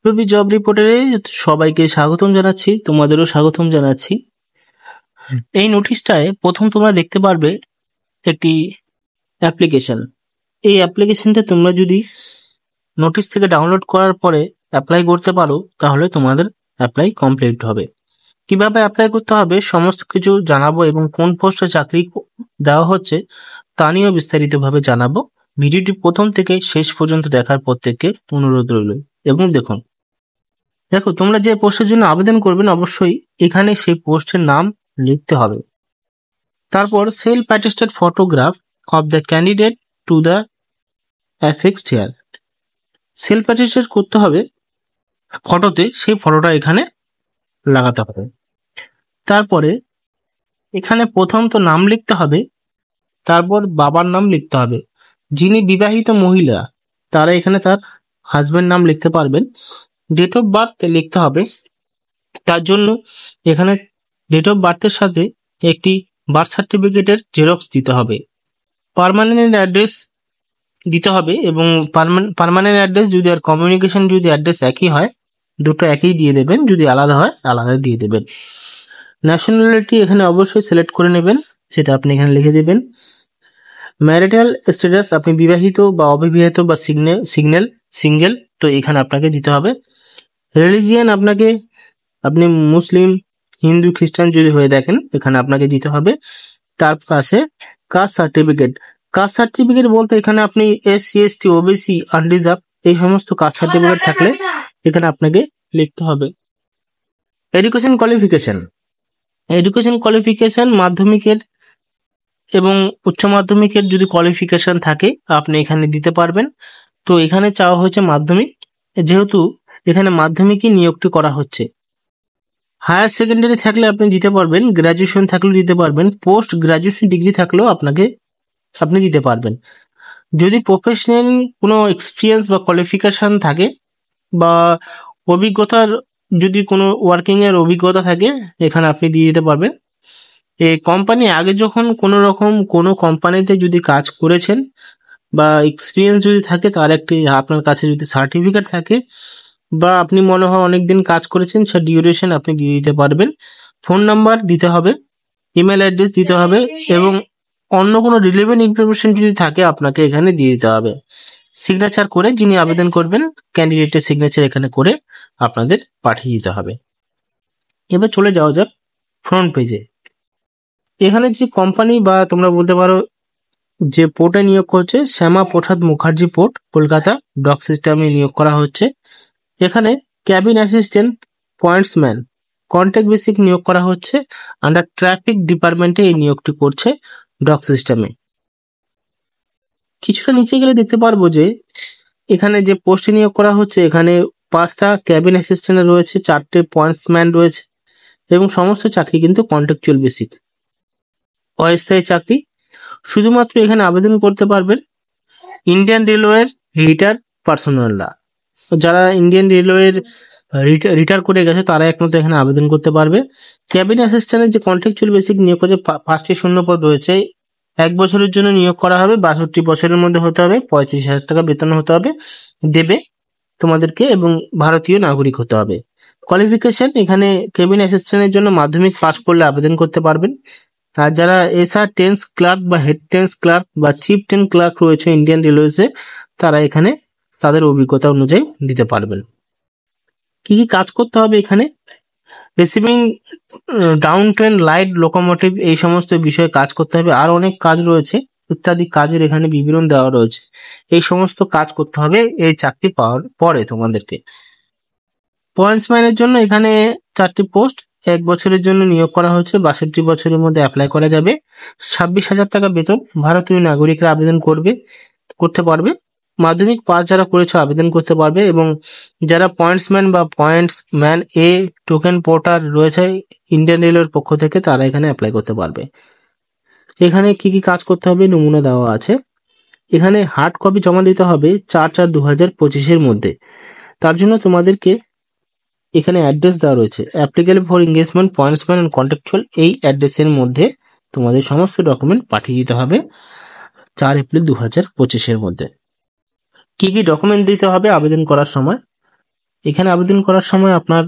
বিপ্লবী জব রিপোর্টারে সবাইকে স্বাগতম জানাচ্ছি, তোমাদেরও স্বাগতম জানাচ্ছি। এই নোটিশটায় প্রথম তোমরা দেখতে পারবে একটি অ্যাপ্লিকেশন। এই অ্যাপ্লিকেশনটা তোমরা যদি নোটিশ থেকে ডাউনলোড করার পরে অ্যাপ্লাই করতে পারো তাহলে তোমাদের অ্যাপ্লাই কমপ্লিট হবে। কিভাবে অ্যাপ্লাই করতে হবে সমস্ত কিছু জানাবো এবং কোন পোস্টে চাকরি দেওয়া হচ্ছে তা নিয়েও বিস্তারিতভাবে জানাবো। ভিডিওটি প্রথম থেকে শেষ পর্যন্ত দেখার প্রত্যেককে অনুরোধ রইল। এবং দেখো তোমরা যে পোস্টের জন্য আবেদন করবেন অবশ্যই এখানে সেই পোস্টের নাম লিখতে হবে। তারপর self attested photograph of the candidate to the অ্যাফিক্সড here. Self attested করতে হবে ফটোতে, সেই ফটোটা এখানে লাগাতে হবে। তারপরে এখানে প্রথম তো নাম লিখতে হবে, তারপর বাবার নাম লিখতে হবে। যিনি বিবাহিত মহিলা তারা এখানে তার হাজবেন্ড নাম লিখতে পারবেন। ডেট অফ বার্থ লিখতে হবে, তার জন্য এখানে ডেট অফ বার্থের সাথে একটি বার্থ সার্টিফিকেটের জেরক্স দিতে হবে। পার্মানেন্ট অ্যাড্রেস দিতে হবে এবং পার্মানেন্ট অ্যাড্রেস যদি আর কমিউনিকেশন যদি অ্যাড্রেস একই হয় দুটো একই দিয়ে দেবেন, যদি আলাদা হয় আলাদা দিয়ে দেবেন। ন্যাশনালিটি এখানে অবশ্যই সিলেক্ট করে নেবেন, সেটা আপনি এখানে লিখে দেবেন। ম্যারিটাল স্ট্যাটাস আপনি বিবাহিত বা অবিবাহিত বা সিঙ্গেল তো এখানে আপনাকে দিতে হবে। রিলিজিয়ান আপনি মুসলিম, হিন্দু, খ্রিস্টান যদি হয়ে দেখেন এখানে আপনাকে দিতে হবে। তার পাশে কাস্ট সার্টিফিকেট বলতে এখানে আপনি SC ST OBC আনরিজার্ভ এই সমস্ত কাস্ট সার্টিফিকেট থাকলে এখানে আপনাকে লিখতে হবে। এডুকেশন কোয়ালিফিকেশন মাধ্যমিকের এবং উচ্চ মাধ্যমিকের যদি কোয়ালিফিকেশন থাকে আপনি এখানে দিতে পারবেন। তো এখানে চাওয়া হয়েছে মাধ্যমিক, যেহেতু এখানে মাধ্যমিকই নিয়োগটি করা হচ্ছে। হায়ার সেকেন্ডারি থাকলে আপনি দিতে পারবেন, গ্র্যাজুয়েশন থাকলেও দিতে পারবেন, পোস্ট গ্র্যাজুয়েশন ডিগ্রি থাকলেও আপনি দিতে পারবেন। যদি প্রফেশনাল কোনো এক্সপিরিয়েন্স বা কোয়ালিফিকেশন থাকে বা অভিজ্ঞতার যদি কোনো ওয়ার্কিং এর অভিজ্ঞতা থাকে এখানে আপনি দিয়ে দিতে পারবেন। এই কোম্পানি আগে যখন কোনো কোম্পানিতে যদি কাজ করেছেন বা এক্সপিরিয়েন্স যদি থাকে তার একটি আপনার কাছে যদি সার্টিফিকেট থাকে বা আপনি মনে হয় অনেকদিন কাজ করেছেন সে ডিউরেশন আপনি দিয়ে দিতে পারবেন। ফোন নাম্বার দিতে হবে, ইমেল অ্যাড্রেস দিতে হবে এবং অন্য কোনো রিলেভেন্ট ইনফরমেশন যদি থাকে আপনাকে এখানে দিয়ে দিতে হবে। সিগনেচার করে যিনি আবেদন করবেন ক্যান্ডিডেটের সিগনেচার এখানে করে আপনাদের পাঠিয়ে দিতে হবে। এবার চলে যাওয়া যাক ফ্রন্ট পেজে। এখানে যে কোম্পানি বা তোমরা বলতে পারো যে পোর্টে নিয়োগ করছে শ্যামা প্রসাদ মুখার্জি পোর্ট, কলকাতা ডক সিস্টেমে নিয়োগ করা হচ্ছে। এখানে cabin assistant, pointsman, contact basic নিয়োগ করা হচ্ছে। আন্ডার ট্রাফিক ডিপার্টমেন্টে এই নিয়োগটি করছে ডক সিস্টেমে। কিছুটা নিচে গেলে দেখতে পারবো যে এখানে যে পোস্টে নিয়োগ করা হচ্ছে এখানে 5টা ক্যাবিন অ্যাসিস্ট্যান্ট রয়েছে, 4টে পয়েন্টসম্যান রয়েছে এবং সমস্ত চাকরি কিন্তু কন্ট্রাকচুয়াল বেসিক, অস্থায়ী চাকরি। শুধুমাত্র এখানে আবেদন করতে পারবেন ইন্ডিয়ান রেলওয়ের রিটায়ার্ড পার্সোনালরা। যারা ইন্ডিয়ান রেলওয়ের রিটায়ার করে গেছে তারা একমাত্র এখানে আবেদন করতে পারবে। ক্যাবিন অ্যাসিস্ট্যান্টের যে কন্ট্রাকচুয়াল বেসিক নিয়োগ করছে 5টি শূন্যপদ রয়েছে। 1 বছরের জন্য নিয়োগ করা হবে, 62 বছরের মধ্যে হতে হবে, 35,000 টাকা বেতন হতে হবে দেবে তোমাদেরকে এবং ভারতীয় নাগরিক হতে হবে। কোয়ালিফিকেশন এখানে ক্যাবিন অ্যাসিস্ট্যান্টের জন্য মাধ্যমিক পাস করলে আবেদন করতে পারবেন। আর যারা SR টেন্স ক্লার্ক বা হেড টেন্স ক্লার্ক বা চিফ টেন ক্লার্ক রয়েছে ইন্ডিয়ান রেলওয়েজে তারা এখানে তাদের অভিজ্ঞতা অনুযায়ী দিতে পারবেন। কি কি কাজ করতে হবে এখানে? Receiving down train, light locomotive এই সমস্ত বিষয়ে কাজ করতে হবে। আর অনেক কাজ রয়েছে, ইত্যাদি কাজের এখানে বিবরণ দেওয়া রয়েছে। এই সমস্ত কাজ করতে হবে এই চাকরি পাওয়ার পরে তোমাদেরকে। পয়েন্টসম্যানের জন্য এখানে 4টি পোস্ট, 1 বছরের জন্য নিয়োগ করা হচ্ছে, 62 বছরের মধ্যে অ্যাপ্লাই করা যাবে। 26,000 টাকা বেতন, ভারতীয় নাগরিকরা আবেদন করতে পারবে। মাধ্যমিক পাস যারা করেছে আবেদন করতে পারবে এবং যারা পয়েন্টসম্যান বা পয়েন্টসম্যান এ টোকেন পোর্টার রয়েছে ইন্ডিয়ান রেলওয়ের পক্ষ থেকে তারা এখানে অ্যাপ্লাই করতে পারবে। এখানে কি কি কাজ করতে হবে নমুনা দেওয়া আছে। এখানে হার্ড কপি জমা দিতে হবে 4/4/2025 মধ্যে। তার জন্য তোমাদেরকে এখানে অ্যাড্রেস দেওয়া রয়েছে, applicable for engagement pointsman and contractual. এই অ্যাড্রেসের মধ্যে তোমাদের সমস্ত ডকুমেন্ট পাঠিয়ে দিতে হবে 4 এপ্রিল 2025 মধ্যে। কি কি ডকুমেন্ট দিতে হবে আবেদন করার সময়? এখানে আবেদন করার সময় আপনার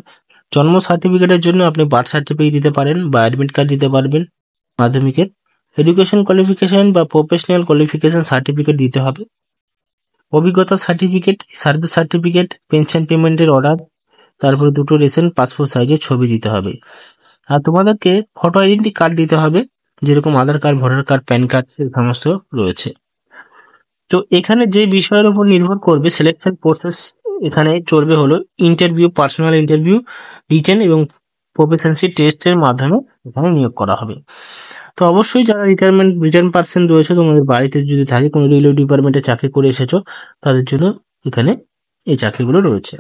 জন্ম সার্টিফিকেটের জন্য আপনি বার্থ সার্টিফিকেট দিতে পারেন বা অ্যাডমিট কার্ড দিতে পারবেন মাধ্যমিকের। এডুকেশন কোয়ালিফিকেশন বা প্রফেশনাল কোয়ালিফিকেশন সার্টিফিকেট দিতে হবে। অভিজ্ঞতা সার্টিফিকেট, সার্ভিস সার্টিফিকেট, পেনশন পেমেন্টের অর্ডার, তারপরে 2টো রিসেন্ট পাসপোর্ট সাইজের ছবি দিতে হবে। আর তোমাদেরকে ফটো আইডেন্টি কার্ড দিতে হবে, যেরকম Aadhaar card, voter card, PAN card এই সমস্ত রয়েছে। তো এখানে যে বিষয়ের উপর নির্ভর করবে সিলেকশন প্রসেস, এখানে চলবে হলো ইন্টারভিউ, পার্সোনাল ইন্টারভিউ, রিটেন এবং প্রফিসিয়েন্সি টেস্টের মাধ্যমে এখানে নিয়োগ করা হবে। তো অবশ্যই যারা রিটার্ন পার্সন রয়েছে, তোমাদের বাড়িতে যদি থাকে, কোনো রেলওয়ে ডিপার্টমেন্টে চাকরি করে এসেছো, তাদের জন্য এখানে এই চাকরিগুলো রয়েছে।